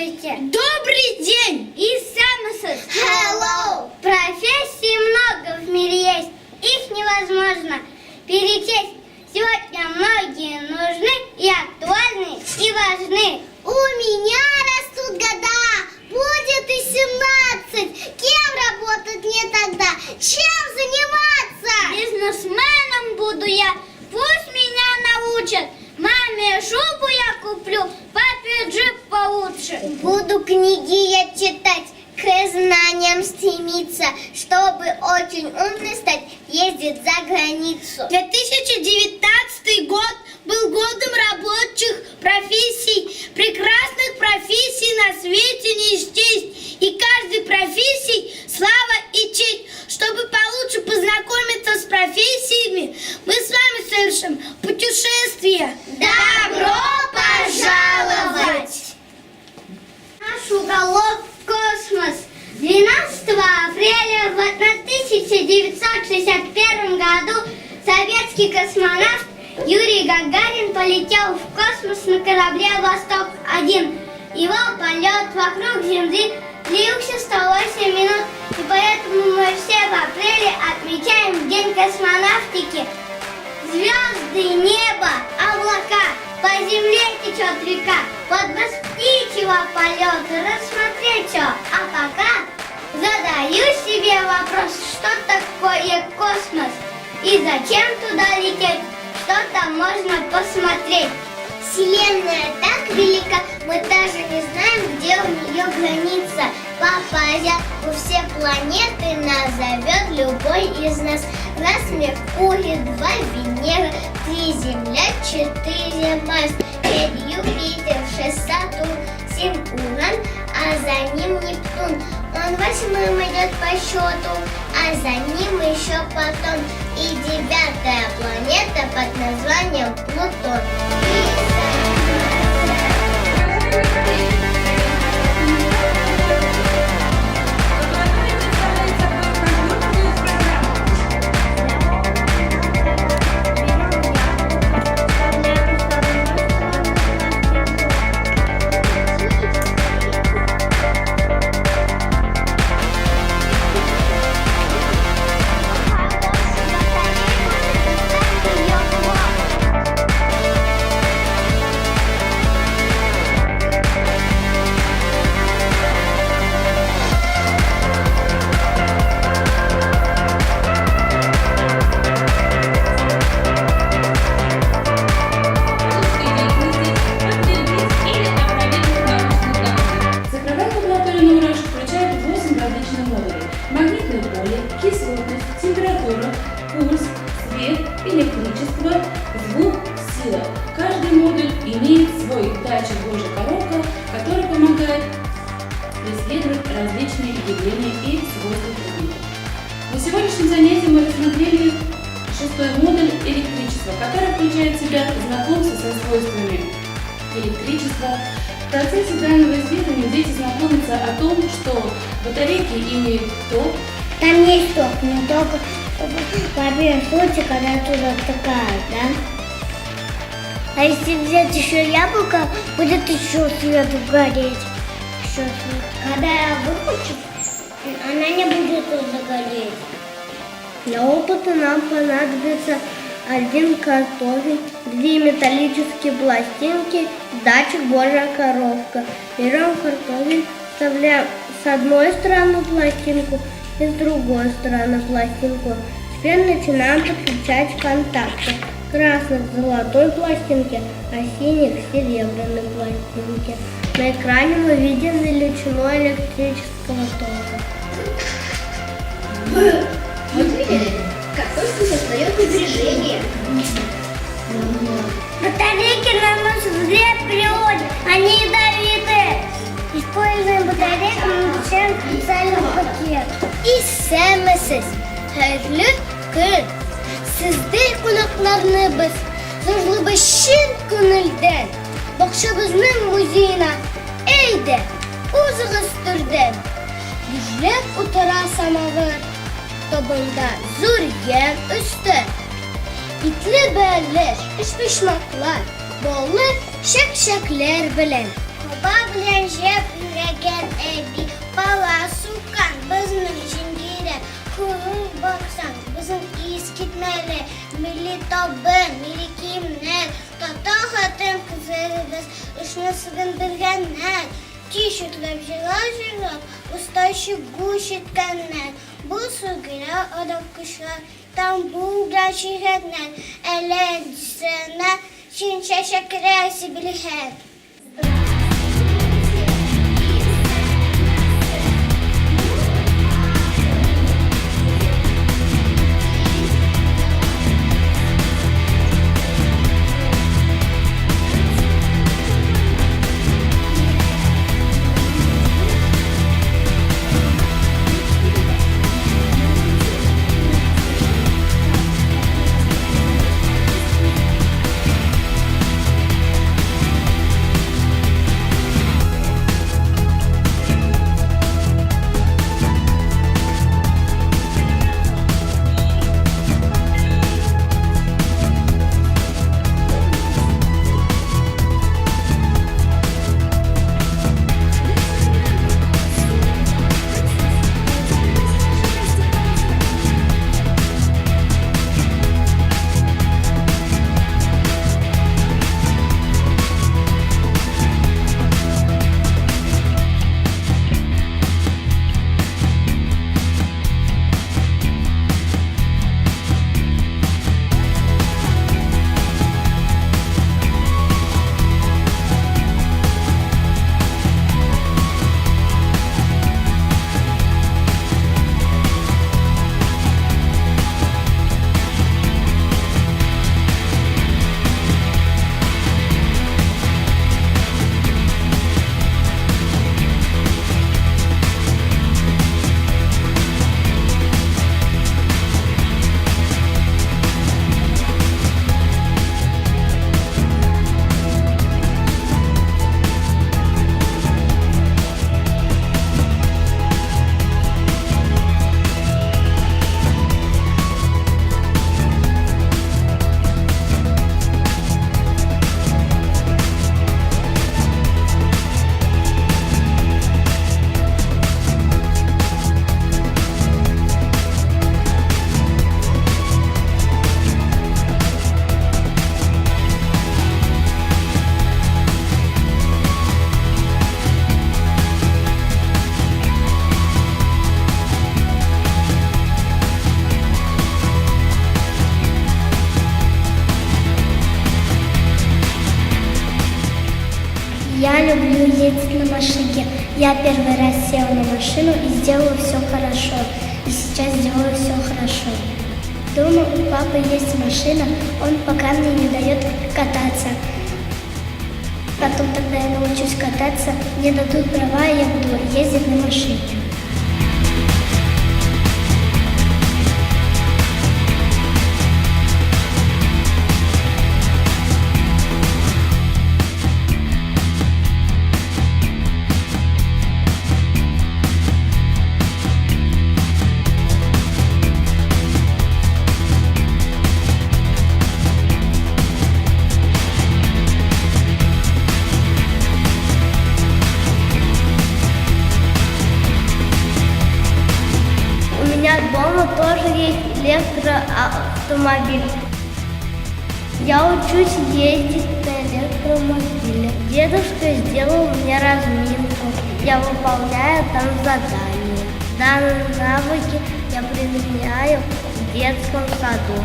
Здравствуйте! Добрый день! Hello! Профессий много в мире есть, их невозможно перечесть. Сегодня многие нужны и актуальны, и важны. У меня растут года, будет и 17. Кем работать мне тогда? Чем заниматься? Бизнесменом буду я, пусть меня научат. Маме шубу я куплю, папе джип получше. Буду книги я читать, к знаниям стремиться, чтобы очень умный стать, ездить за границу. 2019 год был годом рабочих профессий. Прекрасных профессий на свете не счесть. И каждой профессии слава и честь. Чтобы получше познакомиться с профессиями, мы с вами совершим путешествие. Добро пожаловать! Наш уголок космос. 12 апреля в 1961 году советский космонавт Юрий Гагарин полетел в космос на корабле «Восток-1». Его полет вокруг Земли длился 108 минут, и поэтому мы все в апреле отмечаем День космонавтики. Звезды, небо, облака, по земле течет река, подбрось птичьего полета, рассмотреть все. А пока задаю себе вопрос, что такое космос и зачем туда лететь, что там можно посмотреть. Вселенная так велика, мы даже не знаем, где у нее граница. Попадя во все планеты назовет любой из нас. Раз Меркурий, 2 Венера, 3 Земля, 4 Марс, 5 Юпитер, 6 Сатурн, 7 Уран, а за ним Нептун. Он 8-м идет по счету, а за ним еще потом и 9-я планета под названием Плутон. Электричество, звук, сила. Каждый модуль имеет свой датчик Божья коробка, который помогает исследовать различные явления и свойства предметов. На сегодняшнем занятии мы рассмотрели 6-й модуль электричества, который включает в себя знакомство со свойствами электричества. В процессе данного исследования дети знакомятся о том, что батарейки имеют ток. Там есть ток, но только в первом случае, когда туда втыкают, да? А если взять еще яблоко, будет еще свет гореть. Еще свет. Когда я выключу, она не будет туда гореть. Для опыта нам понадобится 1 картофель, 2 металлические пластинки, датчик Божья коробка. Берем картофель, вставляем с одной стороны пластинку и с другой стороны пластинку. Теперь начинаем подключать контакты. Красных к золотой пластинке, а синих к серебряной пластинке. На экране мы видим величину электрического тока. Вот видели, как только создает напряжение. Батарейки наносят вред природе, они ядовитые. Используем батарейки, мы включаем специальный пакет. İstemesiz hörlü gün. Sizdir konaklarını biz zorlu şin gönülden. Bakşabızның muzeyine eydi uzağız türden. Güçlük utara samavar tabında zor yer üstü. İtli beller, işpişmaklar, bollu şakşaklar bilen. Баблянже пиреген эби, паласукан, бізінің жингире, куру боксан, бізің искитмелі, мили тобы, мили кимнер, татаға тем кізеріміз, үшіні сығындырғаннар, тишітліп жыра-жыра, ұсташы гүшітканнар, бұл сұғыра одақ күшар, там бұлда шиғетнер, әлі дісіна, шинша шәкірәсі біліхер. Я люблю ездить на машине. Я первый раз села на машину и сделала все хорошо. И сейчас делаю все хорошо. Дома у папы есть машина, он пока мне не дает кататься. Потом, когда я научусь кататься, мне дадут права, и я буду ездить на машине. У меня дома тоже есть электроавтомобиль. Я учусь ездить на электромобиле. Дедушка сделал мне разминку. Я выполняю там задания. Данные навыки я применяю в детском саду.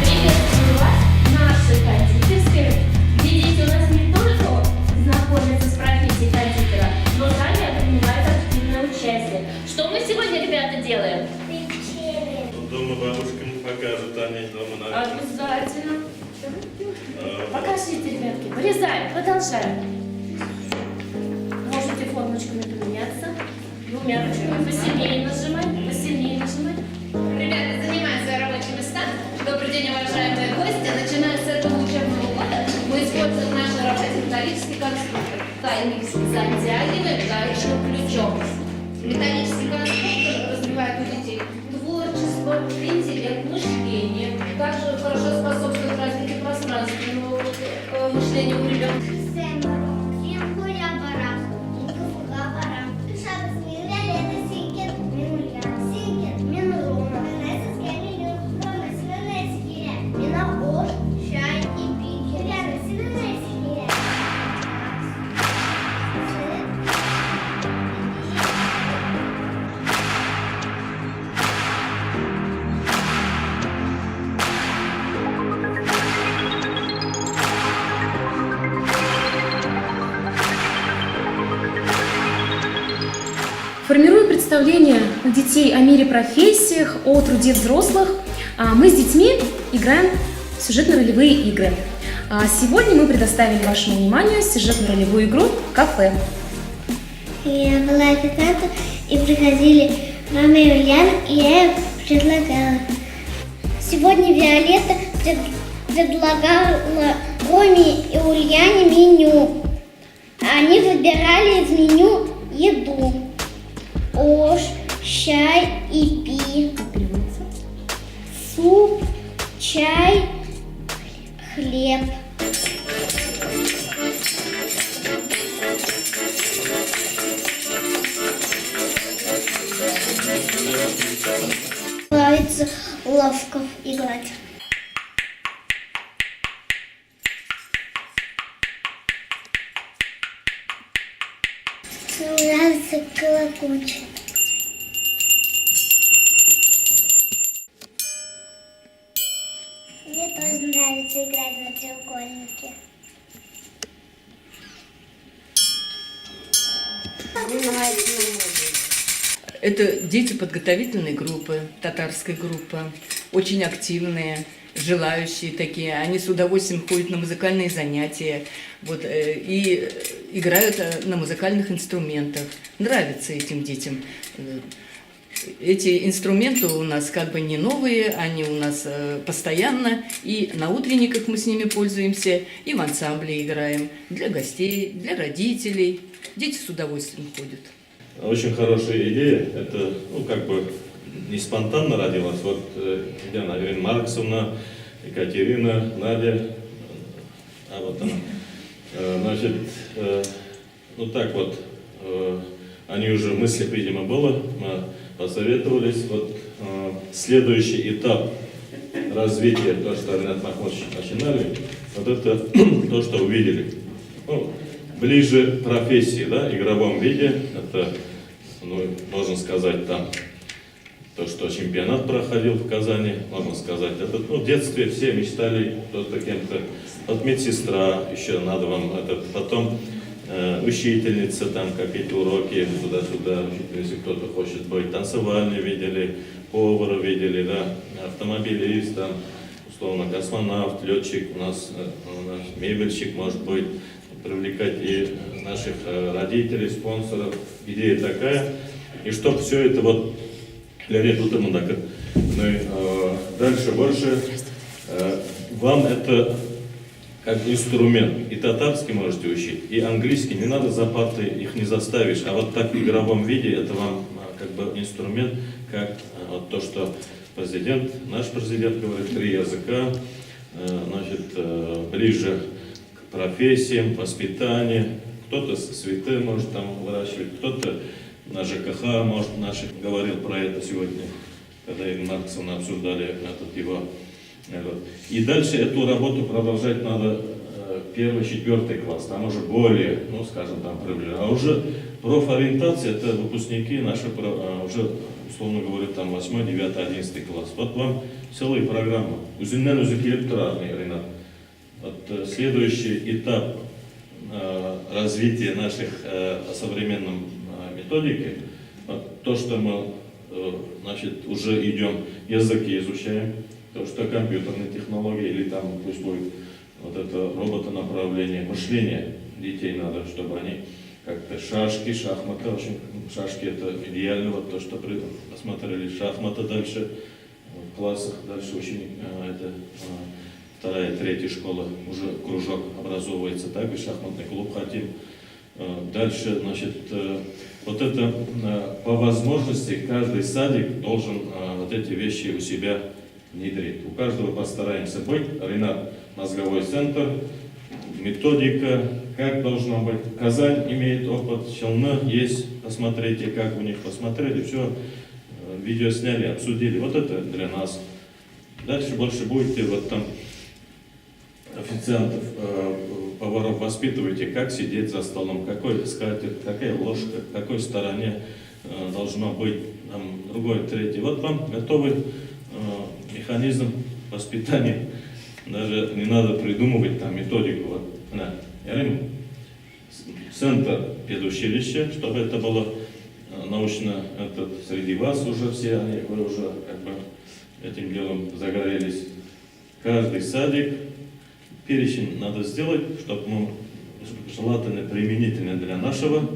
Приветствую вас в нашей кондитерской. Видите, у нас не только знакомятся с профессией кондитера, но сами принимают активное участие. Что мы сегодня, ребята, делаем? Дома бабушка не покажет, они дома на. Обязательно. Покажите, ребятки. Вырезаем, продолжаем. Можете формочками поменяться. Двумя ручками посильнее нажимать, посильнее нажимать. Ребята, занимаем свои рабочие места. Добрый день, уважаемые гости. Начиная с этого учебного года мы используем наш рабочий металлический конструктор. Тайник с затягиваем гаечным ключом. Металлический конструктор развивает у детей творчество, интеллект, мышление. Также хорошо способствует развитию пространства мышления у ребенка. Формируя представление у детей о мире профессиях, о труде взрослых, мы с детьми играем в сюжетно-ролевые игры. Сегодня мы предоставили вашему вниманию сюжетно-ролевую игру «Кафе». Я была официантом, и приходили мама и Ульяна, и я им предлагала. Сегодня Виолетта предлагала Роме и Ульяне меню. Они выбирали из меню еду. Ош, чай и пи. Суп, чай, хлеб. Нравится ловко играть. Нравится колокольчик. Мне тоже нравится играть на треугольнике. Это дети подготовительной группы, татарской группы, очень активные, желающие такие. Они с удовольствием ходят на музыкальные занятия и играют на музыкальных инструментах. Нравится этим детям. Эти инструменты у нас как бы не новые, они у нас постоянно, и на утренниках мы с ними пользуемся, и в ансамбле играем для гостей, для родителей. Дети с удовольствием ходят. Очень хорошая идея. Это, как бы не спонтанно родилась. Вот Диана Ирина Марксовна, Екатерина, Надя, вот она. Значит, так вот, они уже в мыслях, видимо, было, мы посоветовались. Вот следующий этап развития, то, что Ренат Махмудович начинали, вот это то, что увидели. Ближе к профессии, да, игровом виде, это, можно сказать, там, то, что чемпионат проходил в Казани, можно сказать, это, в детстве все мечтали, кто-то кем-то, вот медсестра, еще надо вам, потом учительница, там, какие-то уроки, туда-сюда, если кто-то хочет быть, танцевальные видели, повара видели, да, автомобилист, там, условно, космонавт, летчик, у нас мебельщик, может быть, привлекать и наших родителей, спонсоров. Идея такая. И чтобы все это вот дальше больше вам это как инструмент. И татарский можете учить, и английский. Не надо за парты, их не заставишь. А вот так в игровом виде это вам как бы инструмент, как вот то, что наш президент говорит, 3 языка, ближе профессиям, воспитанию. Кто-то цветы может там выращивать, кто-то на ЖКХ, может, говорил про это сегодня, когда Ирина Марксовна обсуждали его. И дальше эту работу продолжать надо 1-4 класс, там уже более, скажем, там приближенно. А уже профориентация, это выпускники наши, уже, условно говоря, там 8, 9, 11 класс. Вот вам целая программа. Ренат. Вот следующий этап развития наших современной методики, то, что мы уже идем, языки изучаем, то, что компьютерные технологии, или там пусть будет вот это роботонаправление, мышление детей надо, чтобы они как-то шашки, шахматы, шашки это идеально, вот то, что посмотрели, шахматы дальше, в классах дальше ученик, это 2-я, 3-я школа, уже кружок образовывается, так и шахматный клуб хотим. Дальше, вот это по возможности каждый садик должен вот эти вещи у себя внедрить. У каждого постараемся быть. Ренат, мозговой центр, методика, как должно быть. Казань имеет опыт, Челны есть, посмотрите, как у них посмотрели, все, видео сняли, обсудили. Вот это для нас. Дальше больше будете вот там официантов, поваров воспитываете, как сидеть за столом, какой скатерть, какая ложка, в какой стороне должно быть, там, другое, третье. Вот вам готовый механизм воспитания. Даже не надо придумывать там методику. Вот, на, центр педучилища, чтобы это было научно, среди вас уже все, вы уже как бы этим делом загорелись. Каждый садик, перечень надо сделать, чтобы мы желательно применительно для нашего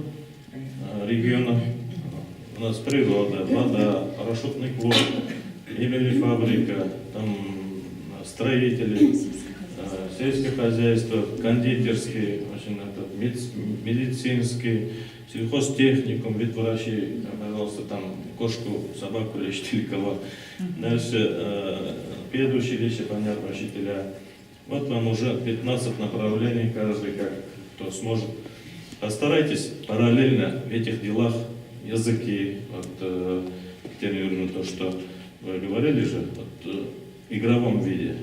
региона. У нас природа, вода, парашютный клуб, мебельная фабрика, там строители, сельское хозяйство, кондитерский, медицинский, сельхозтехникум, вид врачей, пожалуйста, там кошку, собаку лечить или кого. Дальше педучилище, понятно, учителя. Вот вам уже 15 направлений, каждый как кто сможет. Постарайтесь параллельно в этих делах языки, вот, Екатерина Юрьевна, то, что вы говорили же, вот, в игровом виде.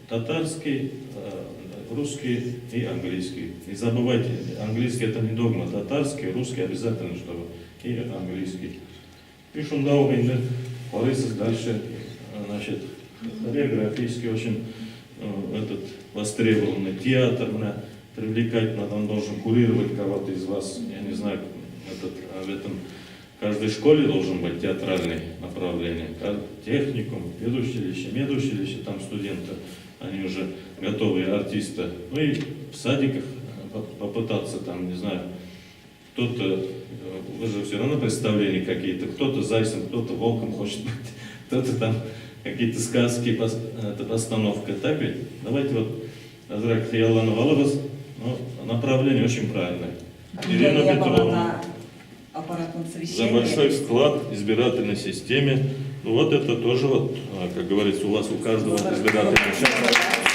Татарский, русский и английский. Не забывайте, английский это не догма, татарский, русский обязательно, чтобы и английский. И шундау инде, порысыз дальше, значит, хореографический очень этот востребованный театр, привлекать надо, он должен курировать кого-то из вас, я не знаю, в этом в каждой школе должен быть театральное направление, техникум, медучилище, там студенты, они уже готовые артисты. Ну и в садиках попытаться там, не знаю, кто-то, вы же все равно представления какие-то, кто-то зайцем, кто-то волком хочет быть, кто-то там какие-то сказки, постановка, так ведь? Давайте вот Азрак Хияллану Валабас, направление очень правильное. Ирина Петровна, аппаратном за совещании. большой вклад в избирательной системе. Ну вот это тоже, вот, как говорится, у вас у каждого избирательного участка.